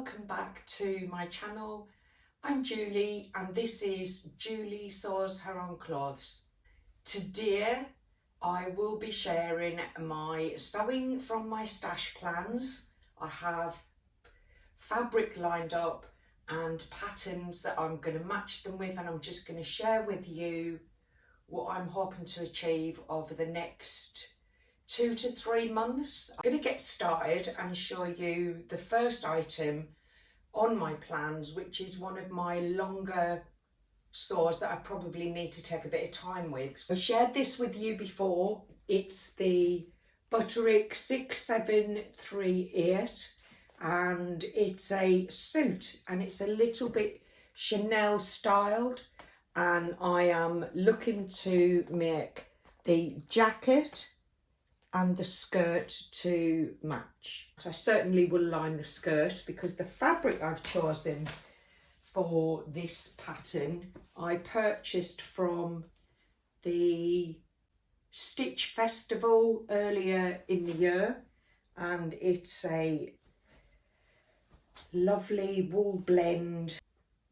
welcome back to my channel. I'm Julie and this is Julie Sews Her Own Clothes. Today I will be sharing my sewing from my stash plans. I have fabric lined up and patterns that I'm going to match them with, and I'm just going to share with you what I'm hoping to achieve over the next 2 to 3 months. I'm going to get started and show you the first item on my plans, which is one of my longer sews that I probably need to take a bit of time with. So I shared this with you before. It's the Butterick 6738 and it's a suit and it's a little bit Chanel styled, and I am looking to make the jacket and the skirt to match. So I certainly will line the skirt because the fabric I've chosen for this pattern I purchased from the Stitch Festival earlier in the year, and it's a lovely wool blend,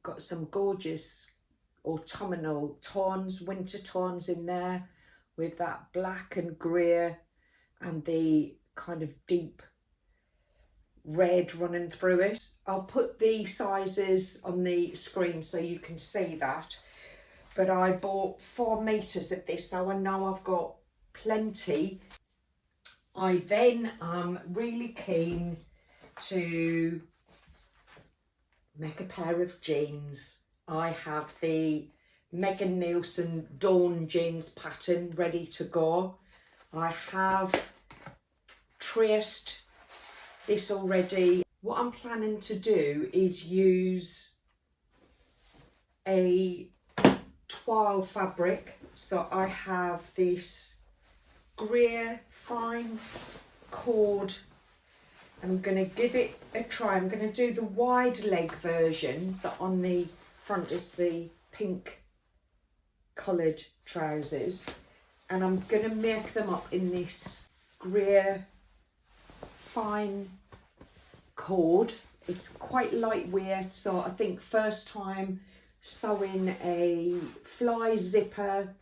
got some gorgeous autumnal tones, winter tones in there with that black and grey and the kind of deep red running through it. I'll put the sizes on the screen so you can see that, but I bought 4 meters of this, so I know I've got plenty. I then am really keen to make a pair of jeans. I have the Megan Nielsen Dawn jeans pattern ready to go. I have traced this already. What I'm planning to do is use a twill fabric. So I have this grey fine cord. I'm going to give it a try. I'm going to do the wide leg version. So on the front it's the pink coloured trousers, and I'm going to make them up in this grey fine cord. It's quite lightweight, so I think first time sewing a fly zipper,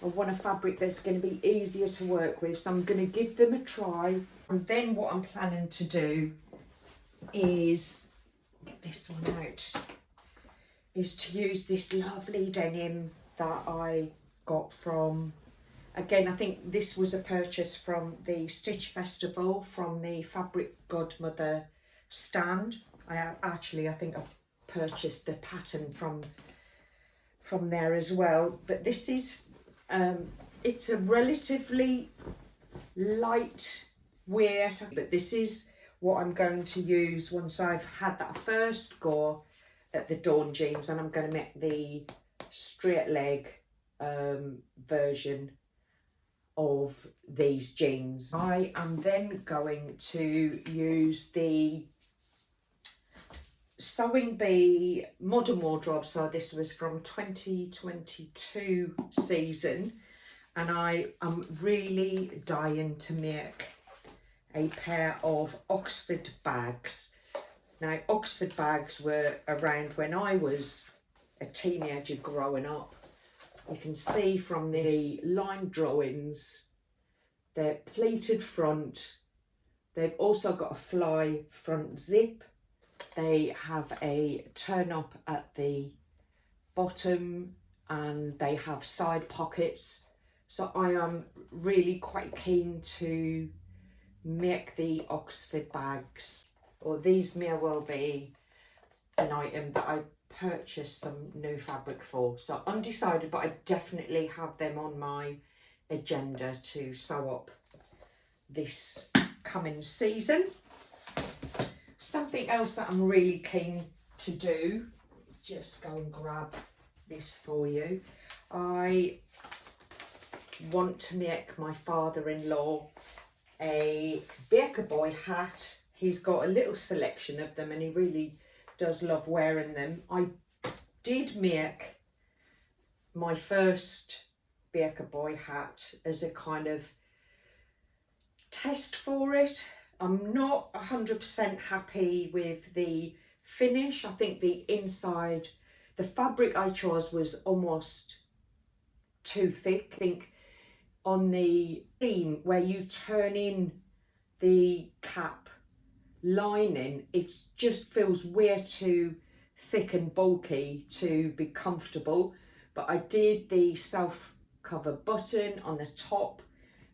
I want a fabric that's going to be easier to work with, so I'm going to give them a try. And then what I'm planning to do is get this one out, is to use this lovely denim that I got from, again, I think this was a purchase from the Stitch Festival, from the Fabric Godmother stand. I think I purchased the pattern from there as well. But this is, it's a relatively light weight, but this is what I'm going to use once I've had that first go at the Dawn jeans, and I'm going to make the straight leg version of these jeans. I am then going to use the Sewing Bee Modern Wardrobe. So this was from 2022 season, and I am really dying to make a pair of Oxford bags. Now, Oxford bags were around when I was a teenager growing up. You can see from the line drawings, they're pleated front. They've also got a fly front zip. They have a turn up at the bottom and they have side pockets. So I am really quite keen to make the Oxford bags, or these may well be an item that I purchase some new fabric for. So undecided, but I definitely have them on my agenda to sew up this coming season. Something else that I'm really keen to do, just go and grab this for you. I want to make my father-in-law a Baker Boy hat. He's got a little selection of them and he really does love wearing them. I did make my first Baker Boy hat as a kind of test for it, I'm not 100% happy with the finish. I think the inside, the fabric I chose was almost too thick. I think on the seam where you turn in the cap lining, it just feels way too thick and bulky to be comfortable. But I did the self cover button on the top,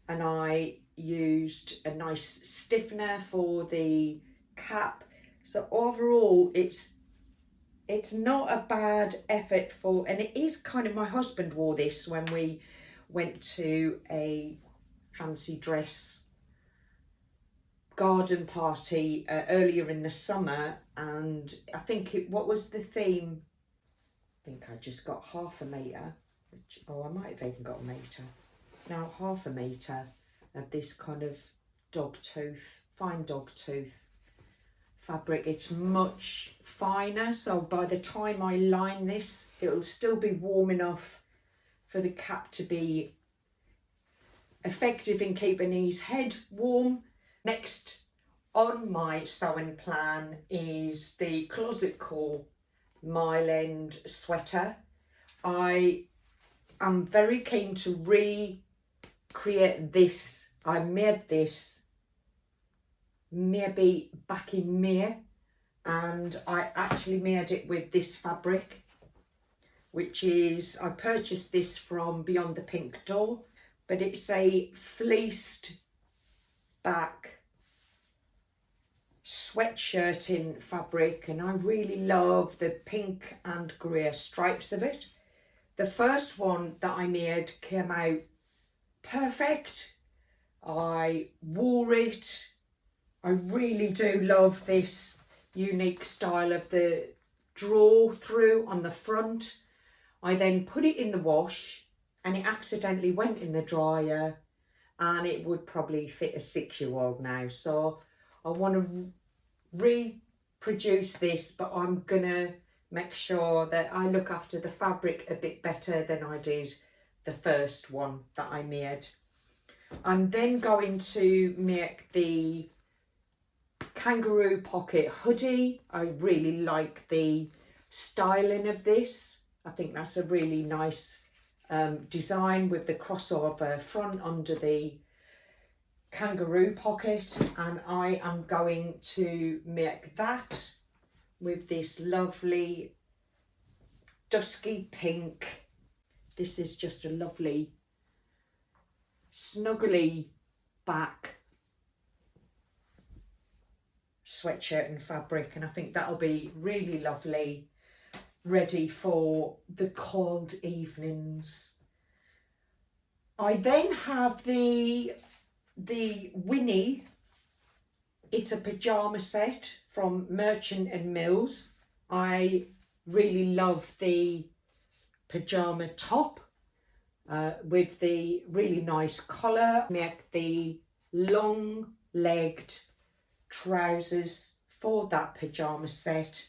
and I used a nice stiffener for the cap. So overall it's not a bad effort for, and it is kind of, my husband wore this when we went to a fancy dress garden party earlier in the summer, and I think what was the theme? I think I just got half a metre, which, oh, I might have even got a metre. Now half a metre of this kind of fine dog tooth fabric. It's much finer, so by the time I line this, it'll still be warm enough for the cap to be effective in keeping his head warm. Next on my sewing plan is the closet core mile end sweater. I am very keen to recreate this. I made this maybe back in May, and I actually made it with this fabric, which is, I purchased this from Beyond the Pink Door, but it's a fleeced back sweatshirting fabric, and I really love the pink and grey stripes of it. The first one that I made came out perfect. I wore it. I really do love this unique style of the draw through on the front. I then put it in the wash, and it accidentally went in the dryer, and it would probably fit a 6-year-old now. So I want to reproduce this, but I'm gonna make sure that I look after the fabric a bit better than I did the first one that I made. I'm then going to make the kangaroo pocket hoodie. I really like the styling of this. I think that's a really nice design with the crossover front under the kangaroo pocket, and I am going to make that with this lovely dusky pink. This is just a lovely snuggly back sweatshirt and fabric, and I think that'll be really lovely, ready for the cold evenings. I then have the Winnie. It's a pyjama set from Merchant and Mills. I really love the pyjama top with the really nice collar. Make the long legged trousers for that pyjama set,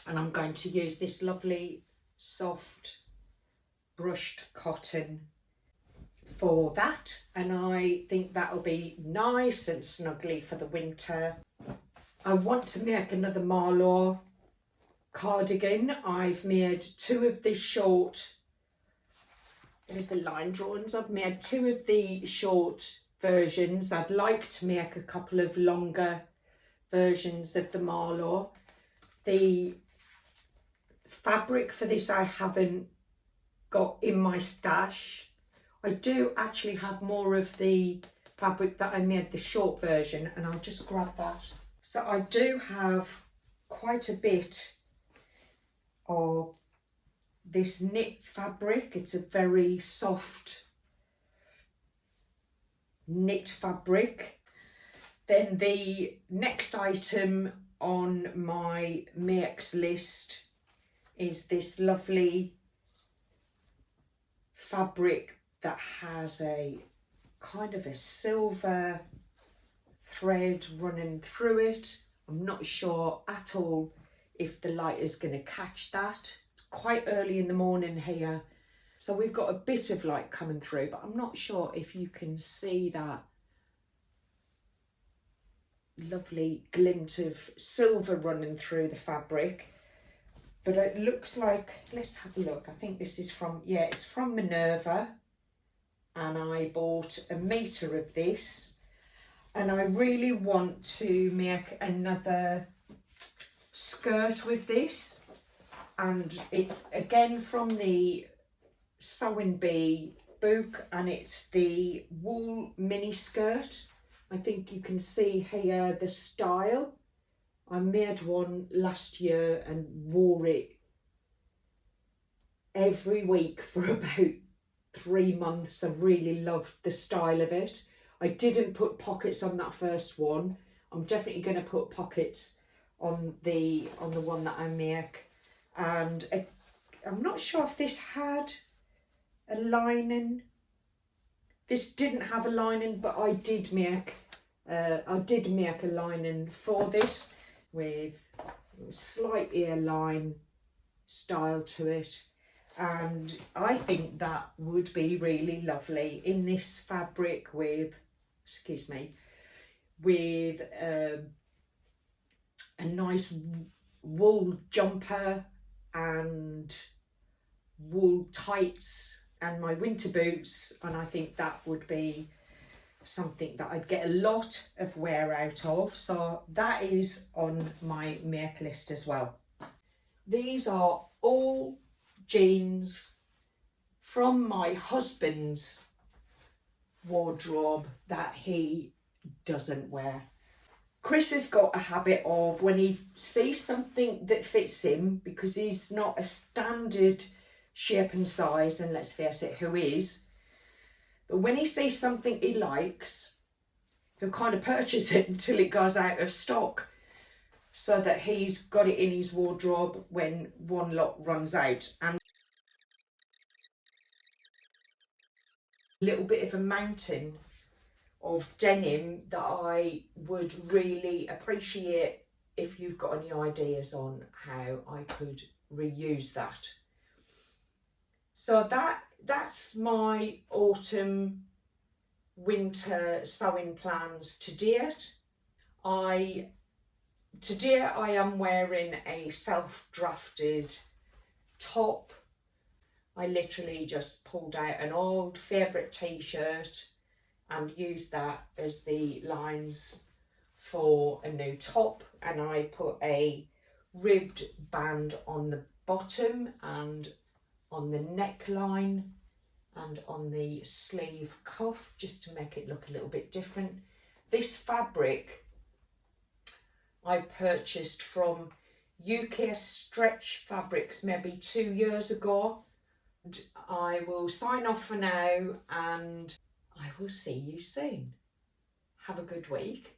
and I'm going to use this lovely soft brushed cotton for that, and I think that'll be nice and snuggly for the winter. I want to make another Marlowe cardigan. I've made 2 of the short, there's the line drawings. I've made 2 of the short versions. I'd like to make a couple of longer versions of the Marlowe. The fabric for this I haven't got in my stash. I do actually have more of the fabric that I made the short version, and I'll just grab that. So I do have quite a bit of this knit fabric. It's a very soft knit fabric. Then the next item on my makes list is this lovely fabric that has a kind of a silver thread running through it. I'm not sure at all if the light is going to catch that. It's quite early in the morning here, so we've got a bit of light coming through, but I'm not sure if you can see that lovely glint of silver running through the fabric. But it looks like, let's have a look. I think this is from, yeah, it's from Minerva. And I bought a metre of this. And I really want to make another skirt with this. And it's again from the Sewing Bee book, and it's the wool mini skirt. I think you can see here the style. I made one last year and wore it every week for about 3 months. I really loved the style of it. I didn't put pockets on that first one. I'm definitely going to put pockets on the one that I make. And I'm not sure if this had a lining. This didn't have a lining, but I did make a lining for this with a slight earline style to it. And I think that would be really lovely in this fabric with, excuse me, with a nice wool jumper and wool tights and my winter boots. And I think that would be something that I'd get a lot of wear out of. So that is on my make list as well. These are all jeans from my husband's wardrobe that he doesn't wear. Chris has got a habit of, when he sees something that fits him, because he's not a standard shape and size, and let's face it, who is, but when he sees something he likes, he'll kind of purchase it until it goes out of stock, so that he's got it in his wardrobe when one lot runs out. And a little bit of a mountain of denim that I would really appreciate if you've got any ideas on how I could reuse that. So that's my autumn winter sewing plans to date. Today I am wearing a self-drafted top. I literally just pulled out an old favourite t-shirt and used that as the lines for a new top, and I put a ribbed band on the bottom and on the neckline and on the sleeve cuff, just to make it look a little bit different. This fabric I purchased from UK Stretch Fabrics maybe 2 years ago. And I will sign off for now, and I will see you soon. Have a good week.